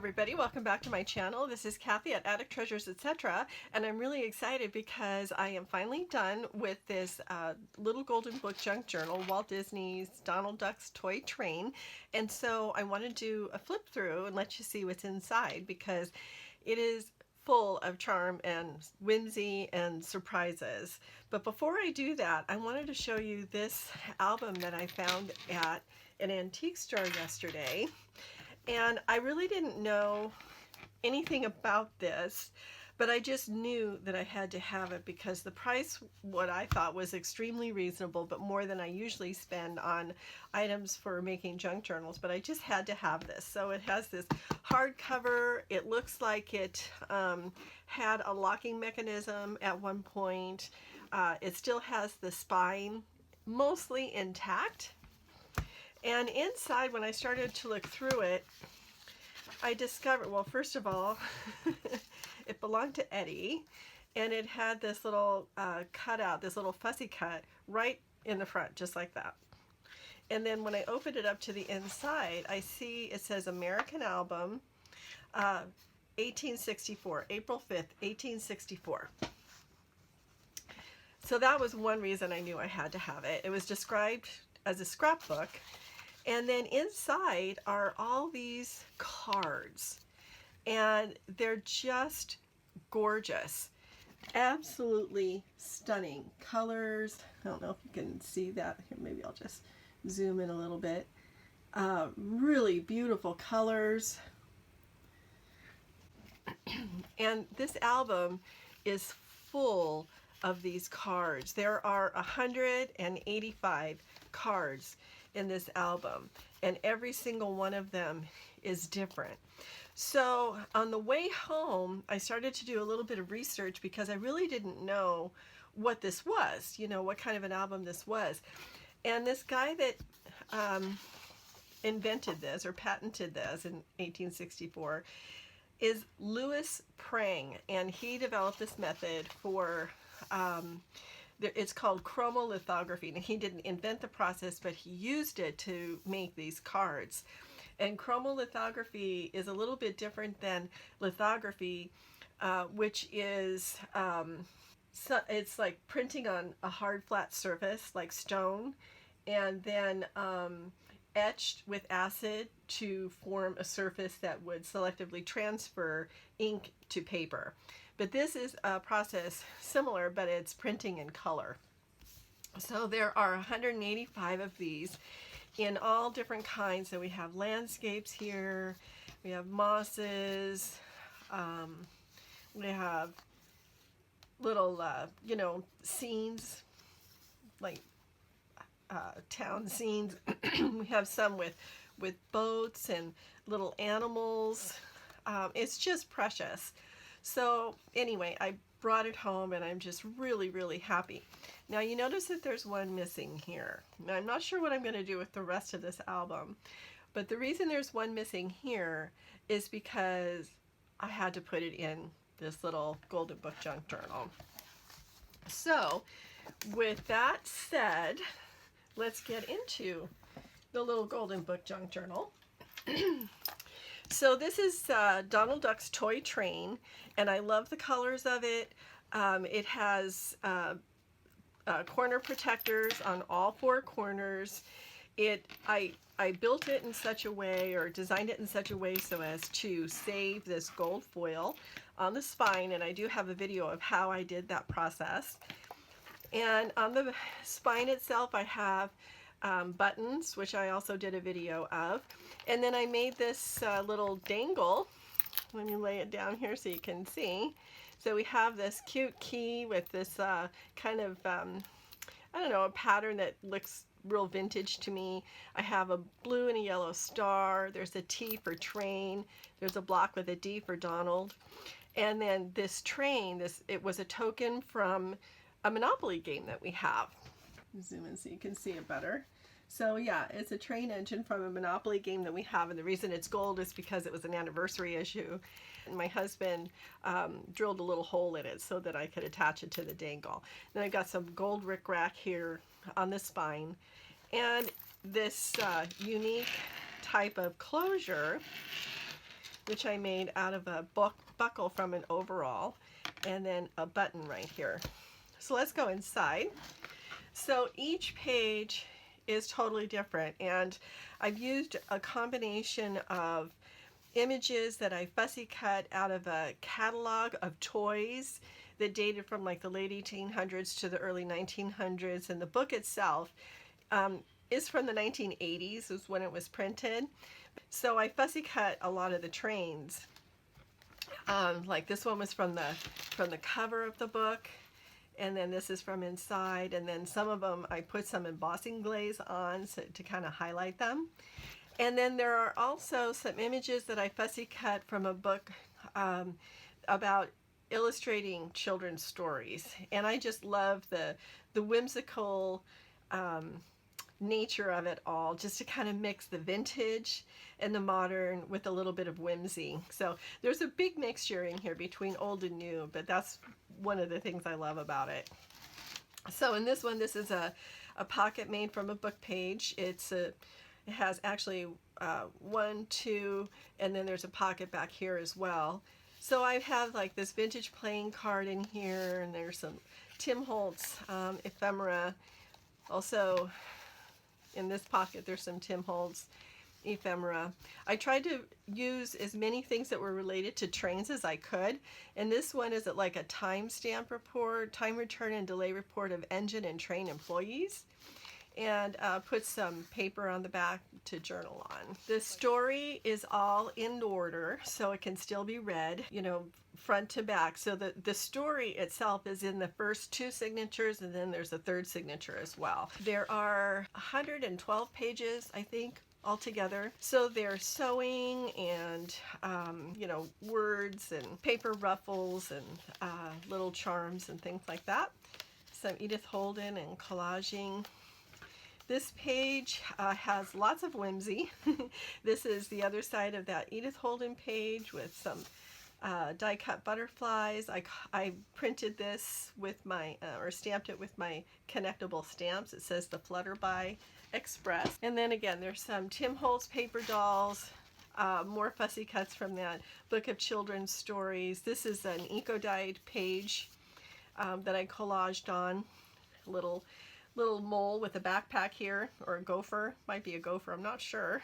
everybody, welcome back to my channel. This is Kathy at Attic Treasures Etc. And I'm really excited because I am finally done with this little golden book junk journal, Walt Disney's Donald Duck's Toy Train. And so I want to do a flip through and let you see what's inside because it is full of charm and whimsy and surprises. But before I do that, I wanted to show you this album that I found at an antique store yesterday. And I really didn't know anything about this, but I just knew that I had to have it because the price, what I thought was extremely reasonable, but more than I usually spend on items for making junk journals, but I just had to have this. So it has this hardcover. It looks like it had a locking mechanism at one point. It still has the spine mostly intact. And inside, when I started to look through it, I discovered, well, first of all, it belonged to Eddie, and it had this little cutout, this little fussy cut right in the front, just like that. And then when I opened it up to the inside, I see it says American Album, 1864, April 5th, 1864. So that was one reason I knew I had to have it. It was described as a scrapbook. And then inside are all these cards, and they're just gorgeous, absolutely stunning colors. I don't know if you can see that here. Maybe I'll just zoom in a little bit. Really beautiful colors. And this album is full of these cards. There are 185 cards in this album, and every single one of them is different. So on the way home, I started to do a little bit of research because I really didn't know what this was, you know, what kind of an album this was. And this guy that invented this or patented this in 1864 is Louis Prang, and he developed this method for it's called chromolithography. And he didn't invent the process, but he used it to make these cards. And chromolithography is a little bit different than lithography, which is, it's like printing on a hard flat surface like stone, and then etched with acid to form a surface that would selectively transfer ink to paper. But this is a process similar, but it's printing in color. So there are 185 of these in all different kinds. So we have landscapes here, we have mosses, we have little, you know, scenes, like town scenes. We have some with boats and little animals. It's just precious. So anyway, I brought it home and I'm just really, really happy. Now you notice that there's one missing here. Now I'm not sure what I'm going to do with the rest of this album, but the reason there's one missing here is because I had to put it in this little golden book junk journal. So with that said, let's get into the little golden book junk journal. So this is Donald Duck's Toy Train, and I love the colors of it. It has corner protectors on all four corners. I built it in such a way, or designed it in such a way so as to save this gold foil on the spine, and I do have a video of how I did that process. And on the spine itself I have buttons, which I also did a video of. And then I made this little dangle. Let me lay it down here so you can see. So we have this cute key with this kind of, I don't know, a pattern that looks real vintage to me. I have a blue and a yellow star. There's a T for train. There's a block with a D for Donald. And then this train, it was a token from a Monopoly game that we have. Zoom in so you can see it better. So yeah, it's a train engine from a Monopoly game that we have, and the reason it's gold is because it was an anniversary issue. And my husband drilled a little hole in it so that I could attach it to the dangle. Then I've got some gold rickrack here on the spine, and this unique type of closure which I made out of a buckle from an overall, and then a button right here. So let's go inside. So each page is totally different, and I've used a combination of images that I fussy cut out of a catalog of toys that dated from like the late 1800s to the early 1900s, and the book itself is from the 1980s, is when it was printed. So I fussy cut a lot of the trains. Like this one was from the cover of the book, and then this is from inside, and then some of them I put some embossing glaze on to kind of highlight them. And then there are also some images that I fussy cut from a book about illustrating children's stories, and I just love the whimsical nature of it all, just to kind of mix the vintage and the modern with a little bit of whimsy. So there's a big mixture in here between old and new, but that's one of the things I love about it. So in this one, this is a pocket made from a book page. It has actually 1, 2, and then there's a pocket back here as well. So I have like this vintage playing card in here, and there's some Tim Holtz ephemera. Also in this pocket there's some Tim Holtz ephemera. I tried to use as many things that were related to trains as I could, and this one is like a time stamp report, time return and delay report of engine and train employees, and put some paper on the back to journal on. The story is all in order, so it can still be read, you know, front to back. So the story itself is in the first 2 signatures, and then there's a 3rd signature as well. There are 112 pages, I think, altogether. So there's sewing and, you know, words and paper ruffles and little charms and things like that. Some Edith Holden and collaging. This page has lots of whimsy. This is the other side of that Edith Holden page with some die-cut butterflies. I printed this with my, or stamped it with my connectable stamps. It says the Flutterby Express. And then again, there's some Tim Holtz paper dolls, more fussy cuts from that book of children's stories. This is an eco-dyed page that I collaged on. Little mole with a backpack here, or a gopher. Might be a gopher, I'm not sure.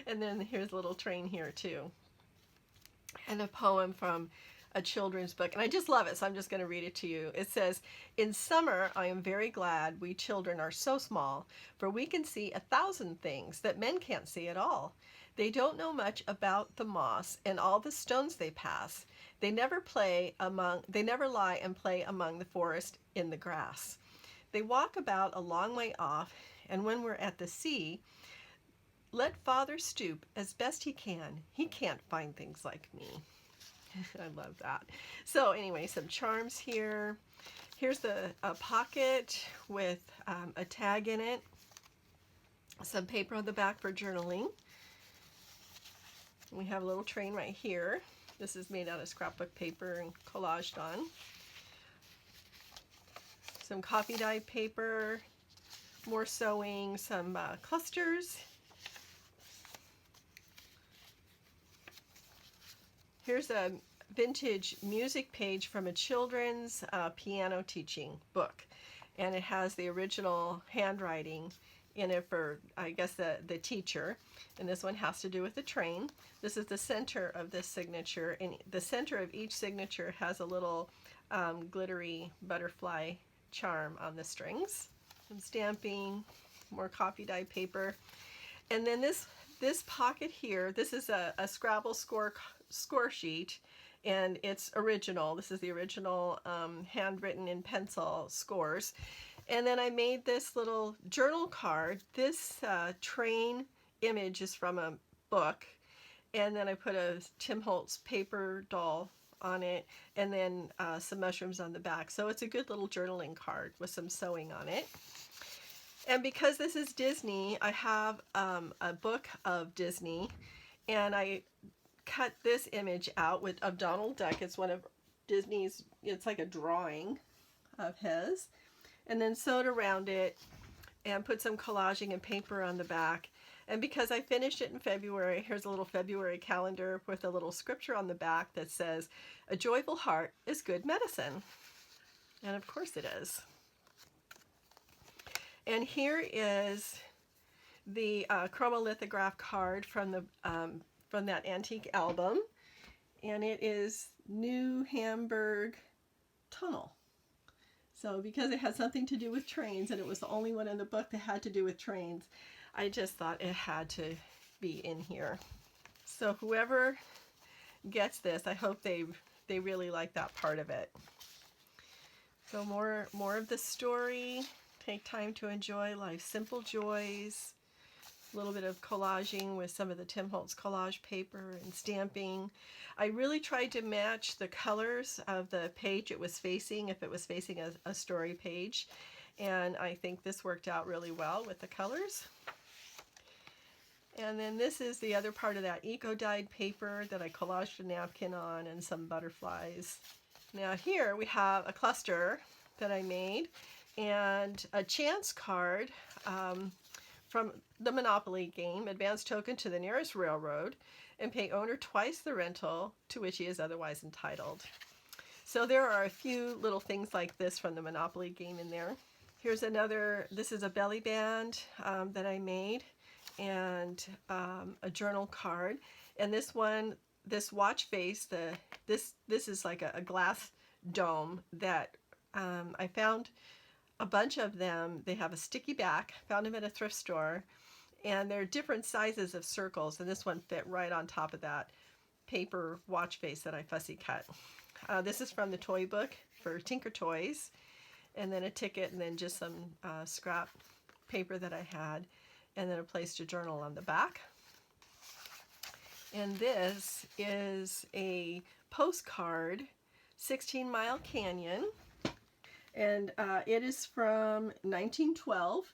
And then here's a little train here too. And a poem from a children's book, and I just love it, so I'm just going to read it to you. It says, "In summer I am very glad we children are so small, for we can see 1,000 things that men can't see at all. They don't know much about the moss and all the stones they pass. They never lie and play among the forest in the grass. They walk about a long way off, and when we're at the sea, let father stoop as best he can. He can't find things like me." I love that. So anyway, some charms here. Here's a pocket with a tag in it. Some paper on the back for journaling. We have a little train right here. This is made out of scrapbook paper and collaged on. Some coffee dye paper, more sewing, some clusters. Here's a vintage music page from a children's piano teaching book, and it has the original handwriting in it for, I guess, the teacher, and this one has to do with the train. This is the center of this signature, and the center of each signature has a little glittery butterfly charm on the strings. Some stamping, more coffee dye paper, and then this pocket here, this is a Scrabble score sheet, and it's original. This is the original handwritten in pencil scores. And then I made this little journal card. This train image is from a book, and then I put a Tim Holtz paper doll on it, and then some mushrooms on the back. So it's a good little journaling card with some sewing on it. And because this is Disney, I have a book of Disney, and I cut this image out of Donald Duck. It's one of Disney's, it's like a drawing of his, and then sewed around it and put some collaging and paper on the back. And because I finished it in February, here's a little February calendar with a little scripture on the back that says, "A joyful heart is good medicine." And of course it is. And here is the chromolithograph card from that antique album. And it is New Hamburg Tunnel. So because it had something to do with trains, and it was the only one in the book that had to do with trains, I just thought it had to be in here. So whoever gets this, I hope they really like that part of it. So more of the story. Take time to enjoy life's simple joys. A little bit of collaging with some of the Tim Holtz collage paper and stamping. I really tried to match the colors of the page it was facing, if it was facing a story page. And I think this worked out really well with the colors. And then this is the other part of that eco-dyed paper that I collaged a napkin on and some butterflies. Now here we have a cluster that I made and a chance card from the Monopoly game, advance token to the nearest railroad and pay owner twice the rental to which he is otherwise entitled. So there are a few little things like this from the Monopoly game in there. Here's another, this is a belly band that I made, and a journal card. And this one, this watch face, this is like a glass dome that I found a bunch of them. They have a sticky back, found them at a thrift store, and they're different sizes of circles, and this one fit right on top of that paper watch face that I fussy cut. This is from the toy book for Tinker Toys, and then a ticket, and then just some scrap paper that I had, and then a place to journal on the back. And this is a postcard, 16 Mile Canyon, and it is from 1912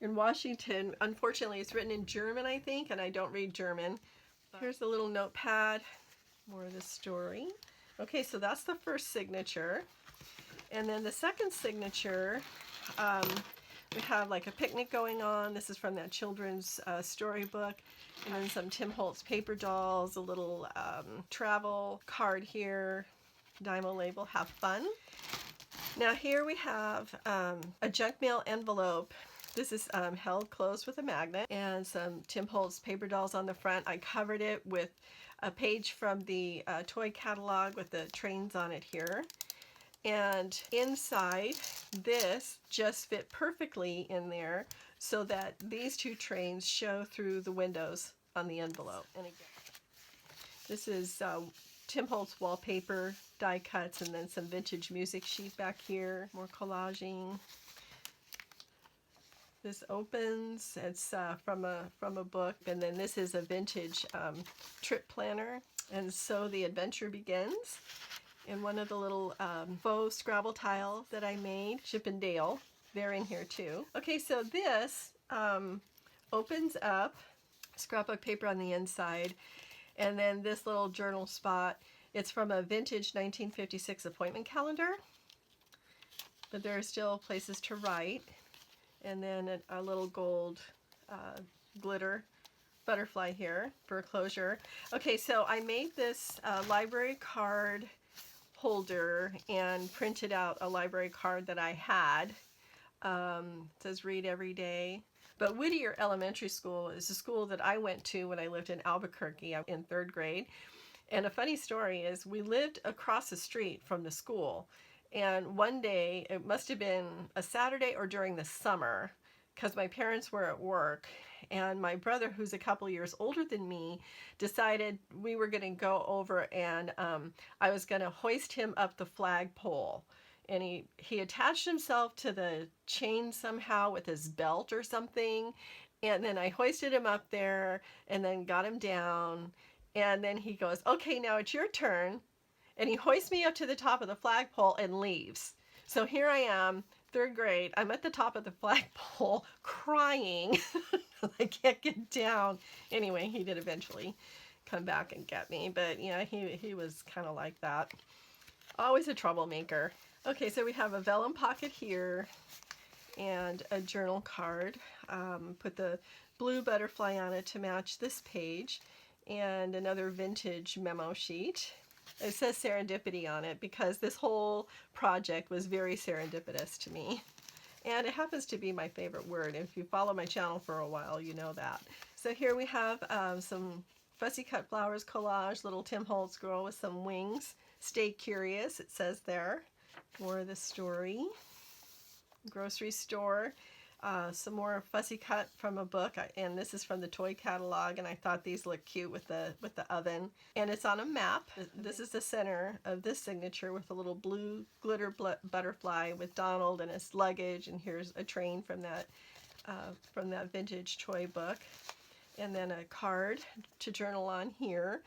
in Washington. Unfortunately, it's written in German, I think, and I don't read German. Here's a little notepad, more of the story. Okay, so that's the first signature. And then the second signature, we have like a picnic going on. This is from that children's storybook. And then some Tim Holtz paper dolls, a little travel card here, Dymo label, have fun. Now here we have a junk mail envelope. This is held closed with a magnet, and some Tim Holtz paper dolls on the front. I covered it with a page from the toy catalog with the trains on it here. And inside, this just fit perfectly in there so that these two trains show through the windows on the envelope. And again, this is Tim Holtz wallpaper, die cuts, and then some vintage music sheet back here. More collaging. This opens, it's from a book, and then this is a vintage trip planner. And so the adventure begins. In one of the little faux Scrabble tile that I made, Chip and Dale, they're in here too. Okay, so this opens up, scrapbook paper on the inside, and then this little journal spot, it's from a vintage 1956 appointment calendar, but there are still places to write. And then a little gold glitter butterfly here for closure. Okay, so I made this library card holder and printed out a library card that I had. It says read every day. But Whittier Elementary School is a school that I went to when I lived in Albuquerque in 3rd grade. And a funny story is we lived across the street from the school. And one day, it must have been a Saturday or during the summer, because my parents were at work, and my brother, who's a couple years older than me, decided we were going to go over, and I was going to hoist him up the flagpole. And he attached himself to the chain somehow with his belt or something, and then I hoisted him up there and then got him down, and then he goes, "Okay, now it's your turn." And he hoists me up to the top of the flagpole and leaves. So here I am, 3rd grade. I'm at the top of the flagpole crying. I can't get down. Anyway, he did eventually come back and get me. But yeah, he was kind of like that. Always a troublemaker. Okay, so we have a vellum pocket here. and a journal card. Put the blue butterfly on it to match this page, and another vintage memo sheet. It says serendipity on it because this whole project was very serendipitous to me. And it happens to be my favorite word. If you follow my channel for a while, you know that. So here we have some fussy cut flowers collage, little Tim Holtz girl with some wings. Stay curious, it says there. More of the story. Grocery store. Some more fussy cut from a book, and this is from the toy catalog, and I thought these looked cute with the oven. And it's on a map. This is the center of this signature with a little blue glitter butterfly with Donald and his luggage, and here's a train from that vintage toy book. And then a card to journal on here.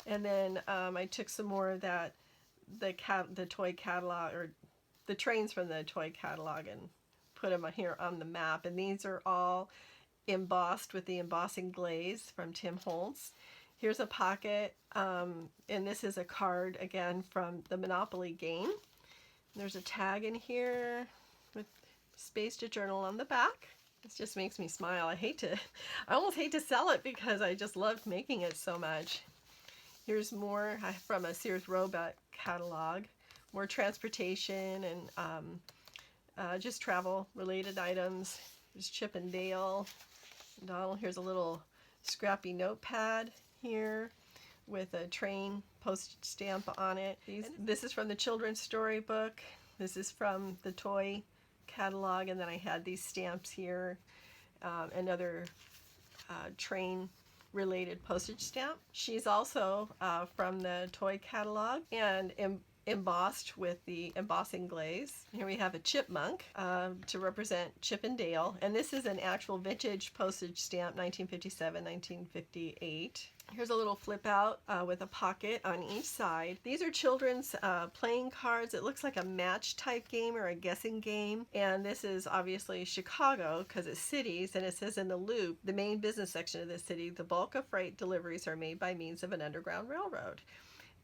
And then I took some more of that, the toy catalog, or the trains from the toy catalog, and put them here on the map. And these are all embossed with the embossing glaze from Tim Holtz. Here's a pocket, and this is a card again from the Monopoly game. There's a tag in here with space to journal on the back. This just makes me smile. I almost hate to sell it because I just loved making it so much. Here's more from a Sears Roebuck catalog. More transportation and just travel related items. There's Chip and Dale. Donald, here's a little scrappy notepad here with a train postage stamp on it. This is from the children's storybook. This is from the toy catalog, and then I had these stamps here, another train related postage stamp. She's also from the toy catalog and embossed with the embossing glaze. Here we have a chipmunk to represent Chip and Dale, and this is an actual vintage postage stamp, 1957, 1958. Here's a little flip out with a pocket on each side. These are children's playing cards. It looks like a match type game or a guessing game. And this is obviously Chicago because it's cities, and it says in the loop, the main business section of the city, the bulk of freight deliveries are made by means of an underground railroad.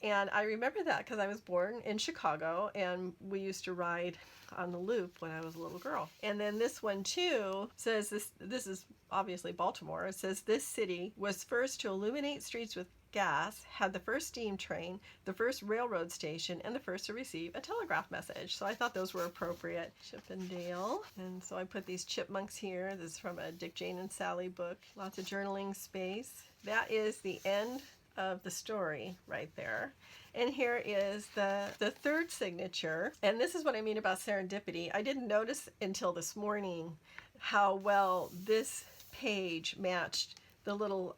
And I remember that because I was born in Chicago, and we used to ride on the loop when I was a little girl. And then this one too says this is obviously Baltimore. It says this city was first to illuminate streets with gas, had the first steam train, the first railroad station, and the first to receive a telegraph message. So I thought those were appropriate. Chip and Dale. And so I put these chipmunks here. This is from a Dick, Jane, and Sally book. Lots of journaling space. That is the end of the story right there. And here is the third signature. And this is what I mean about serendipity. I didn't notice until this morning how well this page matched the little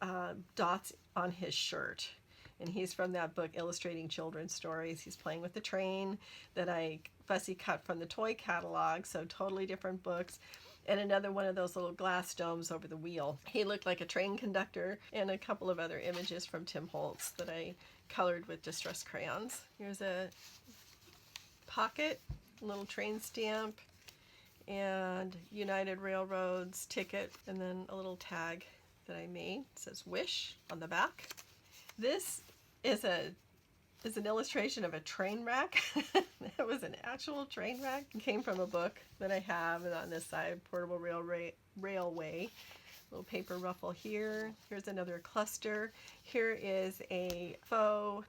dots on his shirt. And he's from that book, Illustrating Children's Stories. He's playing with the train that I fussy cut from the toy catalog, so totally different books. And another one of those little glass domes over the wheel. He looked like a train conductor, and a couple of other images from Tim Holtz that I colored with distress crayons. Here's a pocket, a little train stamp, and United Railroads ticket, and then a little tag that I made. It says Wish on the back. This is an illustration of a train wreck. It was an actual train wreck. It came from a book that I have, and on this side, Portable Railway. Little paper ruffle here. Here's another cluster. Here is a faux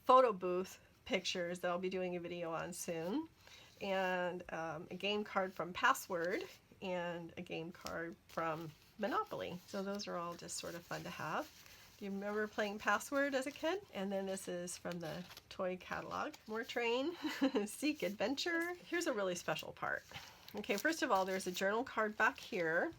photo booth pictures that I'll be doing a video on soon. And a game card from Password, and a game card from Monopoly. So those are all just sort of fun to have. Do you remember playing Password as a kid? And then this is from the toy catalog. More train, Seek Adventure. Here's a really special part. Okay, first of all, there's a journal card back here.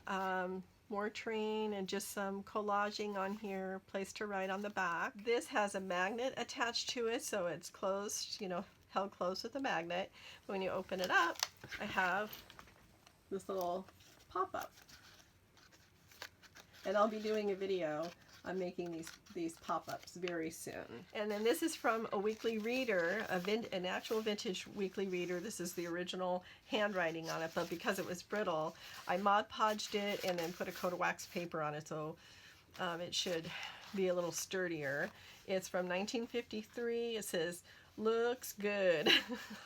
More train and just some collaging on here, place to write on the back. This has a magnet attached to it, so it's closed, held closed with a magnet. When you open it up, I have this little pop-up. And I'll be doing a video on making these pop-ups very soon. And then this is from a weekly reader, an actual vintage weekly reader. This is the original handwriting on it, but because it was brittle, I Mod Podged it and then put a coat of wax paper on it, so it should be a little sturdier. It's from 1953. It says, Looks good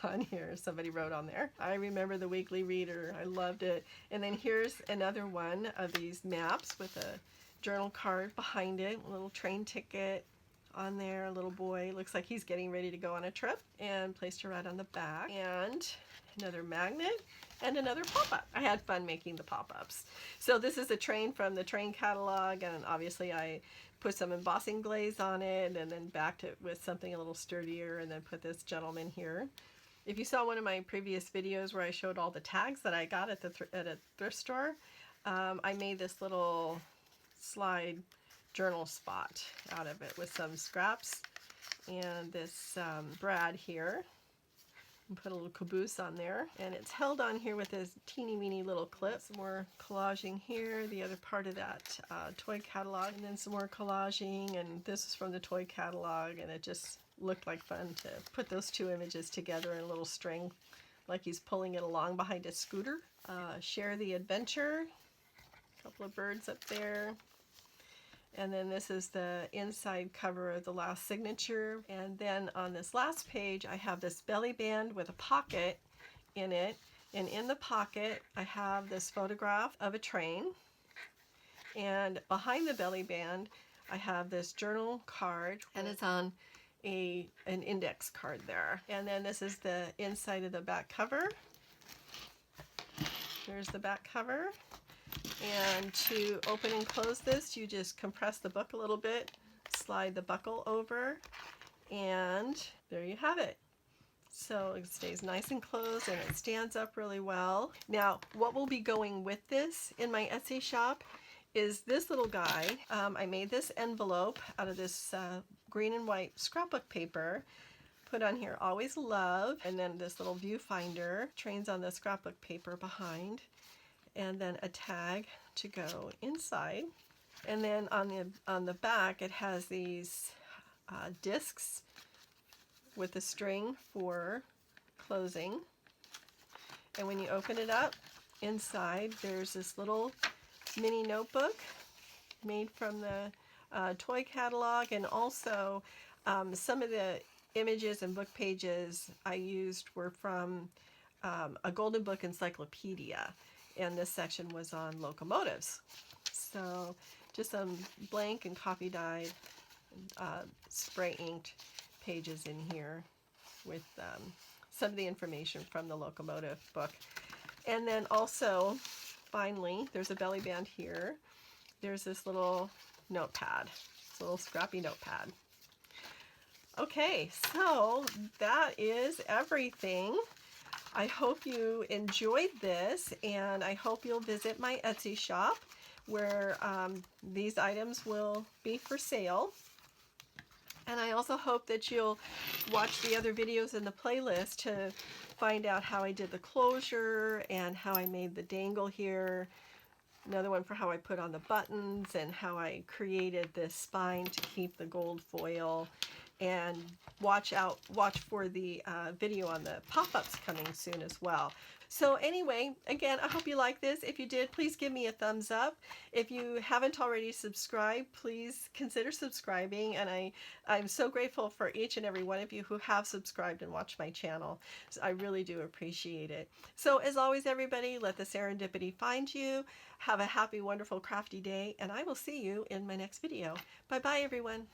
on here. Somebody wrote on there. I remember the Weekly Reader. I loved it. And then here's another one of these maps with a journal card behind it, a little train ticket on there, a little boy. Looks like he's getting ready to go on a trip, and placed to write on the back. And another magnet and another pop-up. I had fun making the pop-ups. So this is a train from the train catalog, and obviously I put some embossing glaze on it and then backed it with something a little sturdier, and then put this gentleman here. If you saw one of my previous videos where I showed all the tags that I got at a thrift store, I made this little slide journal spot out of it with some scraps and this brad here. And put a little caboose on there, and it's held on here with this teeny weeny little clip. Some more collaging here, the other part of that toy catalog, and then some more collaging, and this is from the toy catalog, and it just looked like fun to put those two images together in a little string like he's pulling it along behind a scooter. Share the adventure, a couple of birds up there. And then this is the inside cover of the last signature. And then on this last page, I have this belly band with a pocket in it. And in the pocket, I have this photograph of a train. And behind the belly band, I have this journal card, and it's on an index card there. And then this is the inside of the back cover. Here's the back cover. And to open and close this, you just compress the book a little bit, slide the buckle over, and there you have it. So it stays nice and closed, and it stands up really well. Now, what will be going with this in my Etsy shop is this little guy. I made this envelope out of this green and white scrapbook paper. Put on here, always love, and then this little viewfinder, trains on the scrapbook paper behind. And then a tag to go inside. And then on the back, it has these discs with a string for closing. And when you open it up, inside there's this little mini notebook made from the toy catalog, and also some of the images and book pages I used were from a Golden Book encyclopedia. And this section was on locomotives. So just some blank and copy dyed spray inked pages in here with some of the information from the locomotive book. And then also, finally, there's a belly band here. There's this little notepad, this little scrappy notepad. Okay, so that is everything. I hope you enjoyed this, and I hope you'll visit my Etsy shop where these items will be for sale. And I also hope that you'll watch the other videos in the playlist to find out how I did the closure and how I made the dangle here. Another one for how I put on the buttons and how I created this spine to keep the gold foil. And watch for the video on the pop-ups coming soon as well. So anyway, again, I hope you like this. If you did, please give me a thumbs up. If you haven't already subscribed, please consider subscribing. And I'm so grateful for each and every one of you who have subscribed and watched my channel. So I really do appreciate it. So as always, everybody, let the serendipity find you. Have a happy, wonderful, crafty day, and I will see you in my next video. Bye-bye, everyone.